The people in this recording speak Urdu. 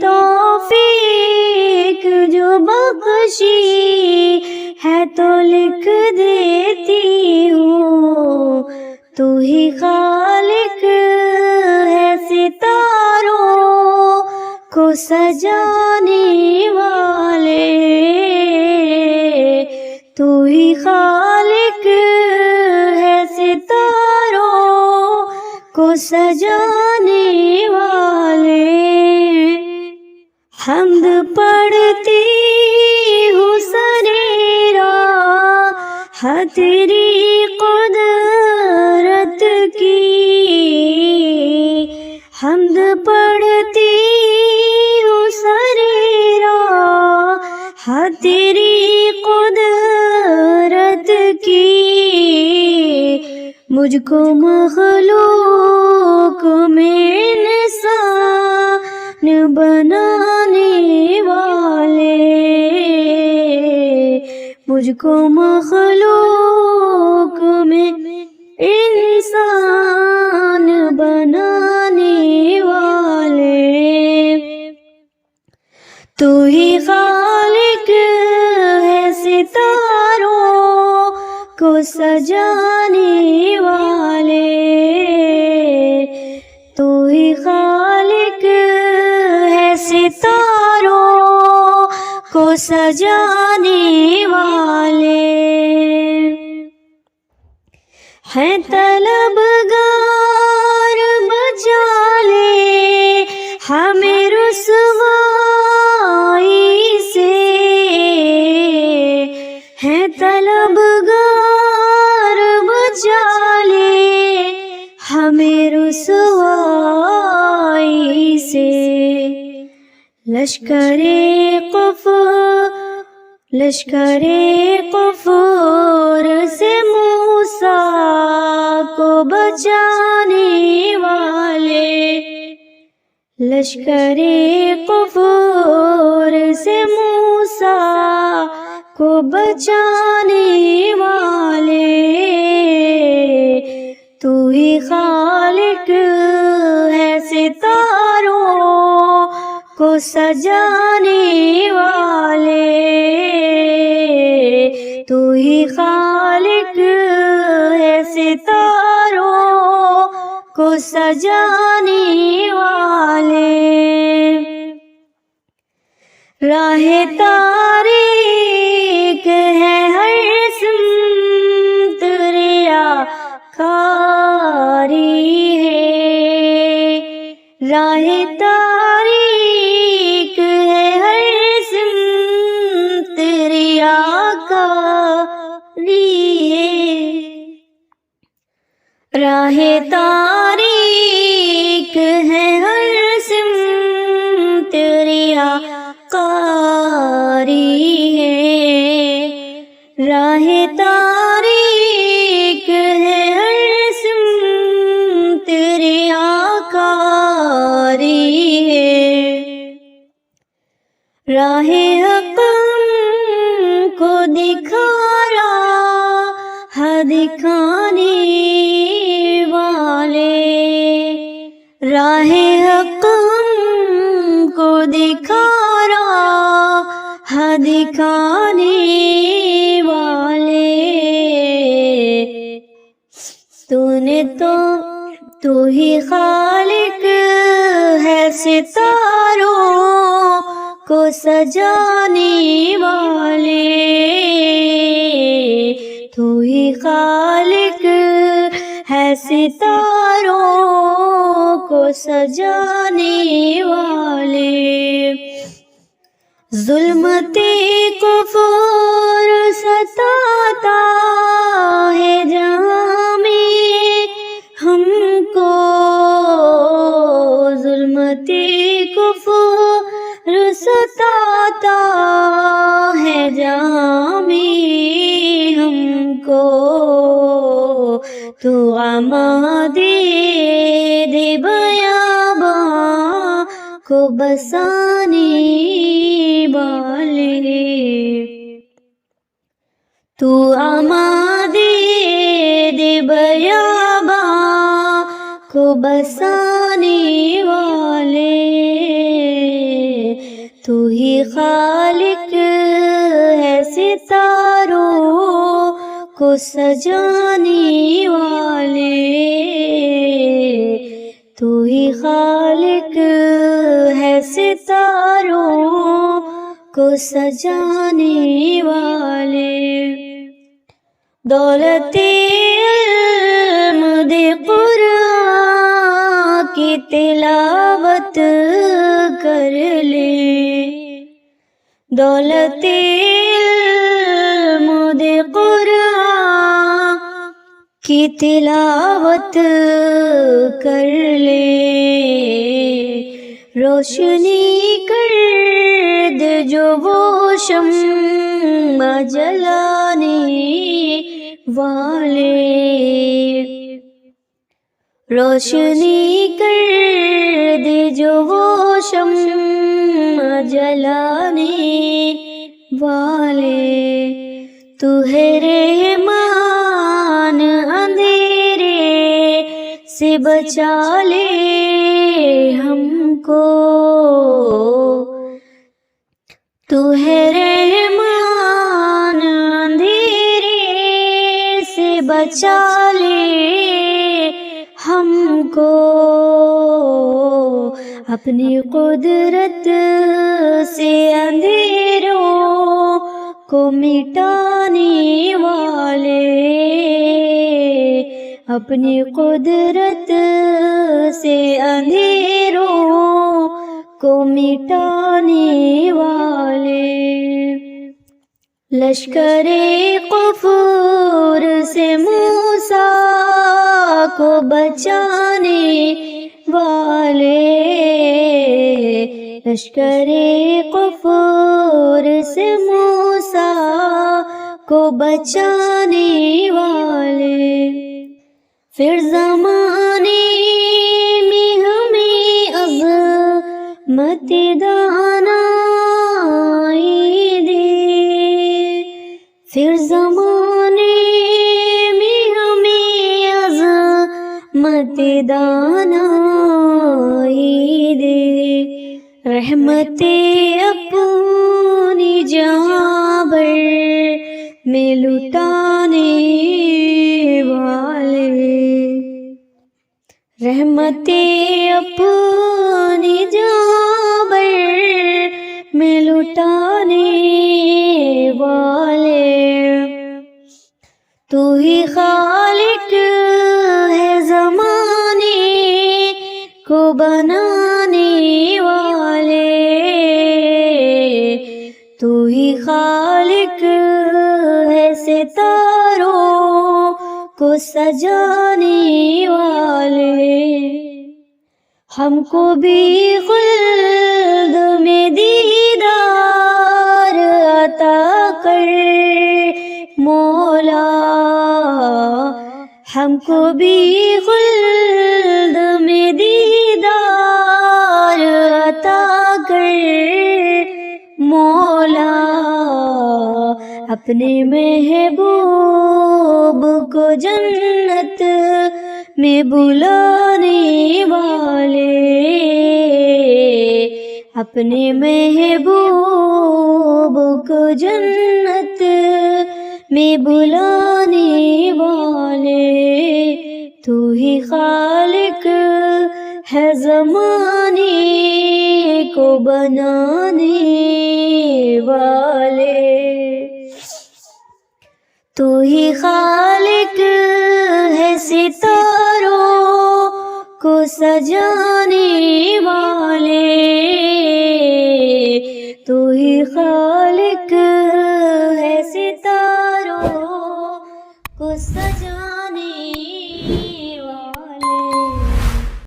توفیق جو بخشی ہے تو لکھ دیتی ہوں، تو ہی خالق ہے ستاروں کو سجانے والے، تو ہی خالق ہے ستاروں کو سجانے والے۔ حمد پڑھتی ہوں سریراہ تیری قدرت کی، حمد پڑھتی ہوں سریراہ تیری قدرت کی، مجھ کو مخلوق میں انسان بنانے والے، مجھ کو مخلوق میں انسان بنانے والے، تو ہی خالق ہے ستاروں کو سجانے والے، تو ہی خالق ہے ستاروں کو سجانے والے۔ ہے طلبگار بچا لے ہمیں رسوائی سے، ہے طلبگار بچا لے ہمیں رسوائی سے، لشکر کفر سے موسیٰ کو بچانے والے، لشکر کفر سے موسیٰ کو بچانے والے، تو ہی خالق ہے ستاروں کو سجانے والے، تو ہی خالق ہے ستاروں کو سجانے والے۔ راہ تاریک ہے ہر سمت ریاکاری ہے، راہ تاریک ہے ہر سمت ریاکاری ہے، راہ تاریک ہے ہر سمت ریاکاری ہے، راہ تاریک ہے ہر سمت ریاکاری ہے، راہ حق کو دکھا راہ دکھانے والے، راہ حق کو دکھا راہ دکھانے والے، تو ہی خالق ہے ستاروں کو سجانے والے، تو ہی خالق ہے ستاروں کو سجانے والے۔ ظلمت کفر ستاتا ہے جہاں میں ہم کو، ظلمت کفر ستاتا ہے جہاں میں ہم کو، تو عماد دے بیاباں کو بسانے والے، تو عماد دے بیاباں کو بسانے والے۔ تو ہی خالق ہے ستاروں کو سجانے والے، تو ہی خالق ہے ستاروں کو سجانے والے۔ دولت علم دے قرآن کی تلاوت کر لے، دولت علم دے قرآن کی تلاوت کر لے، روشنی کر دے جو وہ شمع جلانے والے، روشنی کر دے جو وہ شمع جلانے والے۔ تو ہے رحمان اندھیرے سے بچا لے ہم کو، تو ہے رحمان اندھیرے سے بچا لے ہم کو، اپنی قدرت سے اندھیروں کو مٹانے والے، اپنی قدرت سے اندھیروں کو مٹانے والے۔ لشکر کفر سے موسیٰ کو بچانے والے، لشکر کفر سے موسیٰ کو بچانے والے۔ پھر زمانے میں ہمیں عظمت دانائی دے، پھر زمانے میں ہمیں عظمت دانائی دے، رحمت اپنی جہاں بھر میں لٹانے والے، رحمت اپنی جہاں بھر میں لٹانے والے۔ تو ہی خالق ہے زمانے کو بنانے والے، تو ہی خالق ہے ستاروں کو سجانے والے۔ ہم کو بھی خلد میں دیدار عطا کر مولا، ہم کو بھی خلد میں دیدار عطا کر مولا، اپنے محبوب کو جنت میں بلانے والے، اپنے محبوب کو جنت میں بلانے والے۔ تو ہی خالق ہے زمانے کو بنانے والے، تو ہی خالق ہے ستاروں کو سجانے والے۔